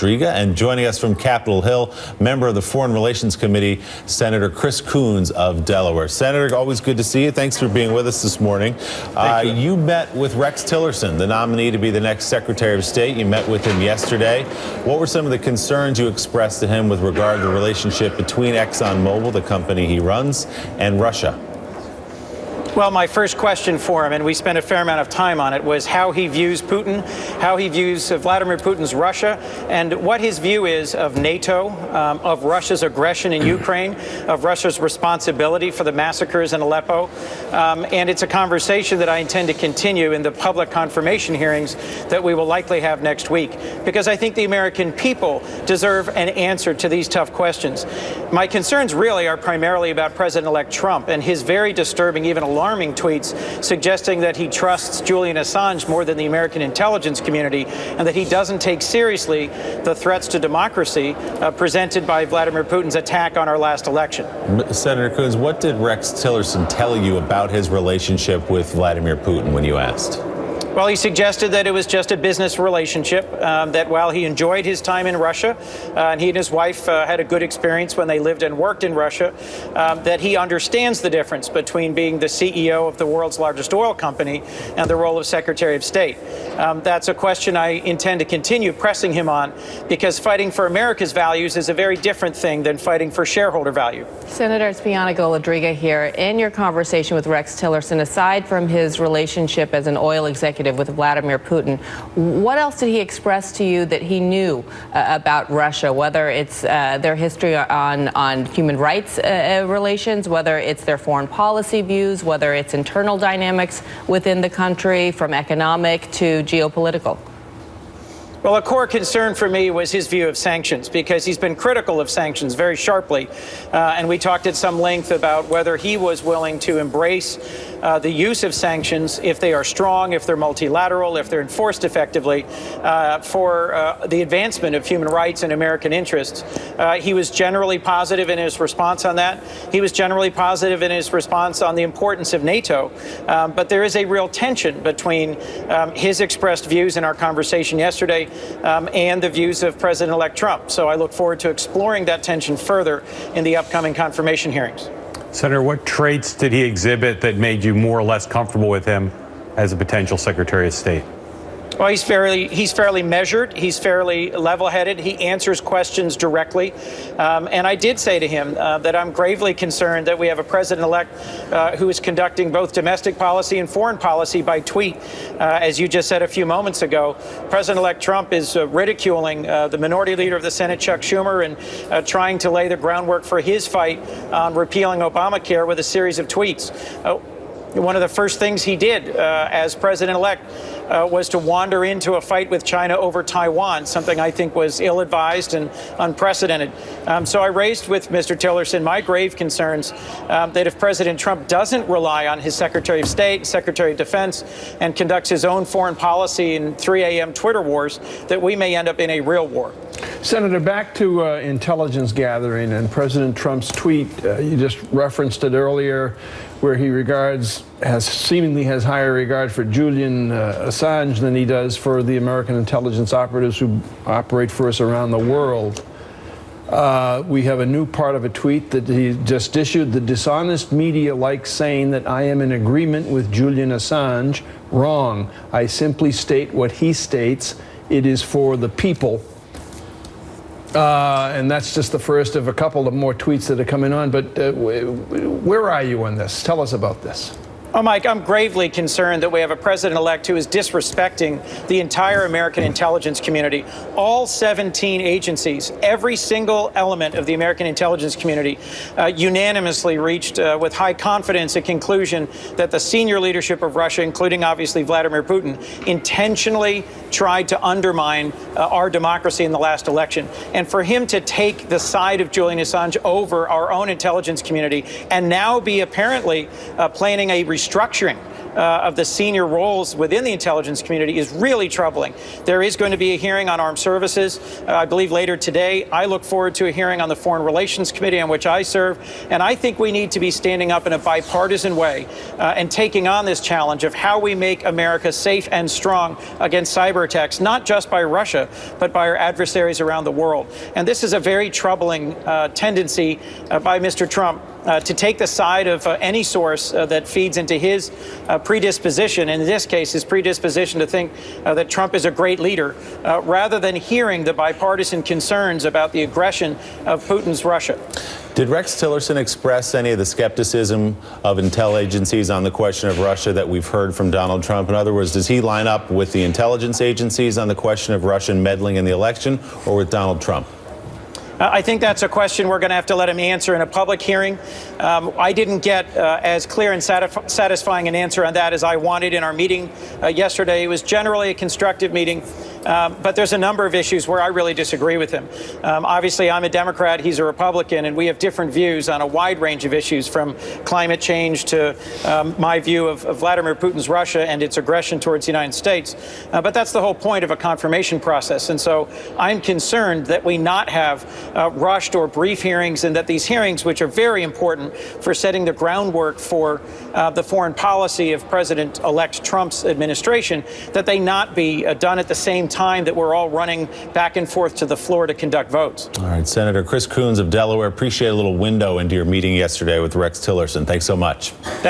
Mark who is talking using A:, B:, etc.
A: Ladriga. And joining us from Capitol Hill, member of the Foreign Relations Committee, Senator Chris Coons of Delaware. Senator, always good to see you. Thanks for being with us this morning. You met with Rex Tillerson, the nominee to be the next Secretary of State. You met with him yesterday. What were some of the concerns you expressed to him with regard to the relationship between ExxonMobil, the company he runs, and Russia?
B: Well, my first question for him, and we spent a fair amount of time on it, was how he views Putin, how he views Vladimir Putin's Russia, and what his view is of NATO, of Russia's aggression in Ukraine, of Russia's responsibility for the massacres in Aleppo. And it's a conversation that I intend to continue in the public confirmation hearings that we will likely have next week, because I think the American people deserve an answer to these tough questions. My concerns really are primarily about President-elect Trump and his very disturbing, even alarming tweets suggesting that he trusts Julian Assange more than the American intelligence community, and that he doesn't take seriously the threats to democracy presented by Vladimir Putin's attack on our last election.
A: Senator Coons, what did Rex Tillerson tell you about his relationship with Vladimir Putin when you asked?
B: Well, he suggested that it was just a business relationship, that while he enjoyed his time in Russia, and he and his wife had a good experience when they lived and worked in Russia, that he understands the difference between being the CEO of the world's largest oil company and the role of Secretary of State. That's a question I intend to continue pressing him on, because fighting for America's values is a very different thing than fighting for shareholder value.
C: Senator Ladriga here. In your conversation with Rex Tillerson, aside from his relationship as an oil executive with Vladimir Putin, what else did he express to you that he knew about Russia, whether it's their history on human rights relations, whether it's their foreign policy views, whether it's internal dynamics within the country, from economic to geopolitical?
B: Well, a core concern for me was his view of sanctions, because he's been critical of sanctions very sharply. And we talked at some length about whether he was willing to embrace the use of sanctions if they are strong, if they're multilateral, if they're enforced effectively for the advancement of human rights and American interests. He was generally positive in his response on that. He was generally positive in his response on the importance of NATO. But there is a real tension between his expressed views in our conversation yesterday and the views of President-elect Trump. So I look forward to exploring that tension further in the upcoming confirmation hearings.
D: Senator, what traits did he exhibit that made you more or less comfortable with him as a potential Secretary of State?
B: Well, he's fairly measured. He's fairly level-headed. He answers questions directly. And I did say to him that I'm gravely concerned that we have a president-elect who is conducting both domestic policy and foreign policy by tweet. As you just said a few moments ago, President-elect Trump is ridiculing the minority leader of the Senate, Chuck Schumer, and trying to lay the groundwork for his fight on repealing Obamacare with a series of tweets. One of the first things he did as president-elect was to wander into a fight with China over Taiwan, something I think was ill-advised and unprecedented. So I raised with Mr. Tillerson my grave concerns that if President Trump doesn't rely on his Secretary of State, Secretary of Defense, and conducts his own foreign policy in 3 a.m. Twitter wars, that we may end up in a real war.
E: Senator, back to intelligence gathering and President Trump's tweet. You just referenced it earlier, where he seemingly has higher regard for Julian Assange than he does for the American intelligence operatives who operate for us around the world. We have a new part of a tweet that he just issued. The dishonest media likes saying that I am in agreement with Julian Assange. Wrong. I simply state what he states. It is for the people. And that's just the first of a couple of more tweets that are coming on. But where are you on this? Tell us about this.
B: Oh, Mike, I'm gravely concerned that we have a president-elect who is disrespecting the entire American intelligence community. All 17 agencies, every single element of the American intelligence community unanimously reached with high confidence a conclusion that the senior leadership of Russia, including obviously Vladimir Putin, intentionally tried to undermine our democracy in the last election. And for him to take the side of Julian Assange over our own intelligence community and now be apparently planning a restructuring of the senior roles within the intelligence community is really troubling. There is going to be a hearing on armed services, I believe, later today. I look forward to a hearing on the Foreign Relations Committee, on which I serve. And I think we need to be standing up in a bipartisan way and taking on this challenge of how we make America safe and strong against cyber attacks, not just by Russia, but by our adversaries around the world. And this is a very troubling tendency by Mr. Trump to take the side of any source that feeds into his predisposition, in this case, his predisposition to think that Trump is a great leader, rather than hearing the bipartisan concerns about the aggression of Putin's Russia.
A: Did Rex Tillerson express any of the skepticism of intel agencies on the question of Russia that we've heard from Donald Trump? In other words, does he line up with the intelligence agencies on the question of Russian meddling in the election, or with Donald Trump?
B: I think that's a question we're going to have to let him answer in a public hearing. I didn't get as clear and satisfying an answer on that as I wanted in our meeting yesterday. It was generally a constructive meeting, but there's a number of issues where I really disagree with him. Obviously, I'm a Democrat, he's a Republican, and we have different views on a wide range of issues, from climate change to my view of Vladimir Putin's Russia and its aggression towards the United States. But that's the whole point of a confirmation process. And so I'm concerned that we not have rushed or brief hearings, and that these hearings, which are very important for setting the groundwork for the foreign policy of President-elect Trump's administration, that they not be done at the same time that we're all running back and forth to the floor to conduct votes.
A: All right, Senator Chris Coons of Delaware, appreciate a little window into your meeting yesterday with Rex Tillerson. Thanks so much.